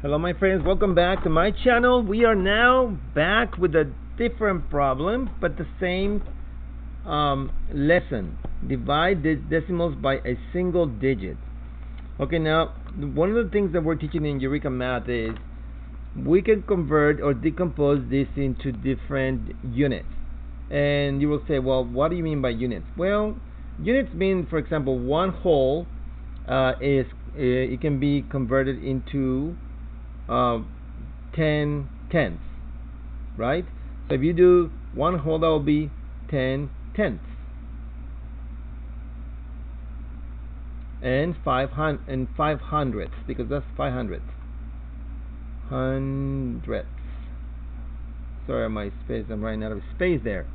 Hello my friends, welcome back to my channel. We are now back with a different problem but the same lesson. Divide the decimals by a single digit. Okay, now one of the things that we're teaching in Eureka Math is we can convert or decompose this into different units. And you will say, well, what do you mean by units? Well, units mean, for example, one whole it can be converted into 10 tenths, right? So if you do one whole, that will be 10 tenths, and 5 hundredths, because that's 500 hundredths. Sorry, my space, I'm running out of space there.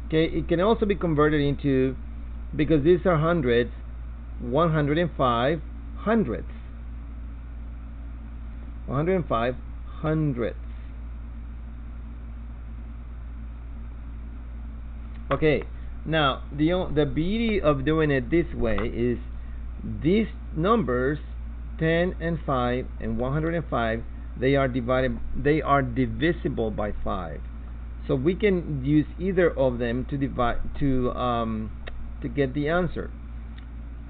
Okay, it can also be converted into, because these are hundreds, 105 hundredths. 105 hundredths. Okay, now the beauty of doing it this way is these numbers 10 and 5 and 105, they are divisible by 5. So we can use either of them to divide to get the answer.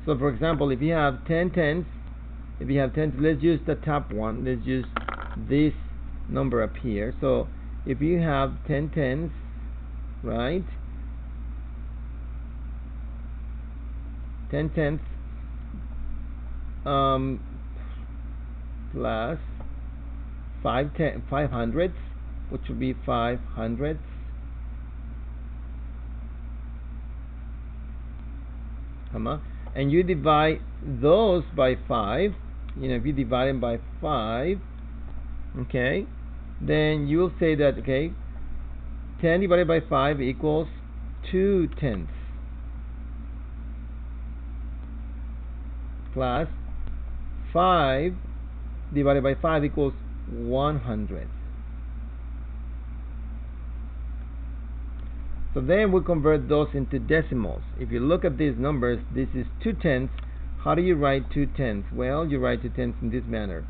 So for example, if you have 10 tenths, let's use the top one. Let's use this number up here. So if you have 10 tenths, right? 10 tenths plus 5 hundredths, which would be 5 hundredths, and you divide those by 5. If you divide them by 5, okay, then you will say that, okay, 10 divided by 5 equals 2 tenths, plus 5 divided by 5 equals 100. So then we convert those into decimals. If you look at these numbers, this is 2 tenths. How do you write 2 tenths? Well, you write 2 tenths in this manner.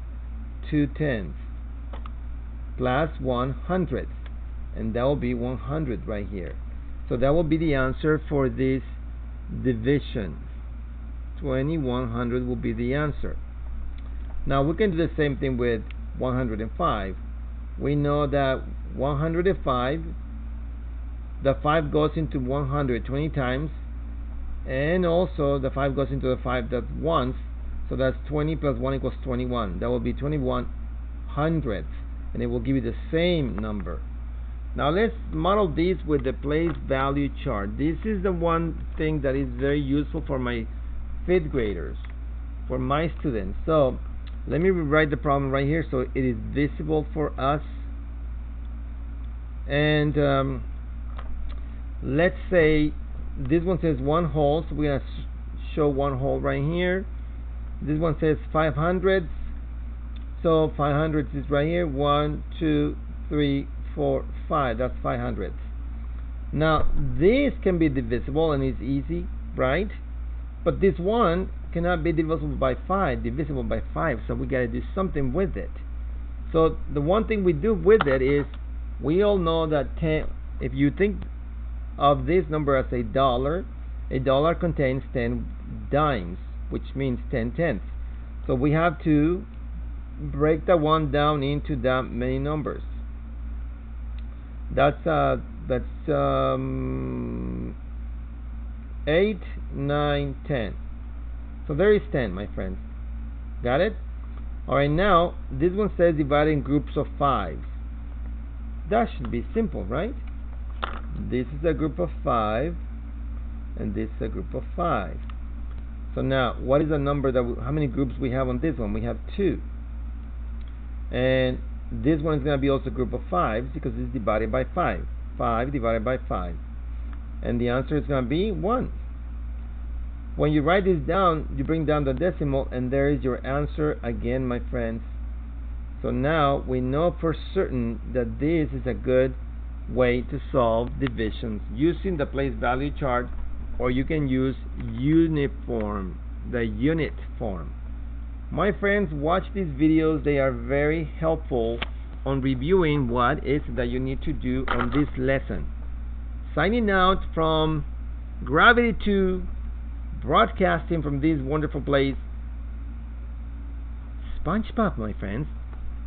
2 tenths plus 100th, and that will be 100 right here. So that will be the answer for this division. 2100 will be the answer. Now we can do the same thing with 105. We know that 105, the 5 goes into 100 20 times, and also the 5 goes into the 5 that once, so that's 20 plus 1 equals 21. That will be 21 hundredths, and it will give you the same number. Now let's model this with the place value chart. This is the one thing that is very useful for my 5th graders, for my students. So let me rewrite the problem right here so it is visible for us. And let's say this one says one whole, so we're going to show one whole right here. This one says 5 hundredths, so 5 hundredths is right here. 1, 2, 3, 4, 5. That's 5 hundredths. Now this can be divisible and it's easy, right? But this one cannot be divisible by 5, so we got to do something with it. So the one thing we do with it is, we all know that 10, if you think of this number as a dollar contains 10 dimes, which means 10 tenths. So we have to break that one down into that many numbers. That's 8, 9, 10. So there is 10, my friends. Got it? Alright, now this one says divide in groups of 5. That should be simple, right? This is a group of 5, and this is a group of 5. So now, what is the number that how many groups we have on this one? We have 2. And this one is going to be also a group of 5 because it's divided by 5. 5 divided by 5. And the answer is going to be 1. When you write this down, you bring down the decimal, and there is your answer again, my friends. So now we know for certain that this is a good way to solve divisions using the place value chart, or you can use uniform, the unit form. My friends, watch these videos. They are very helpful on reviewing what is that you need to do on this lesson. Signing out from Gravity 2, broadcasting from this wonderful place, SpongeBob, my friends.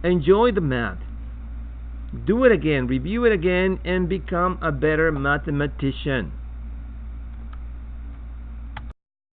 Enjoy the math. Do it again, review it again, and become a better mathematician.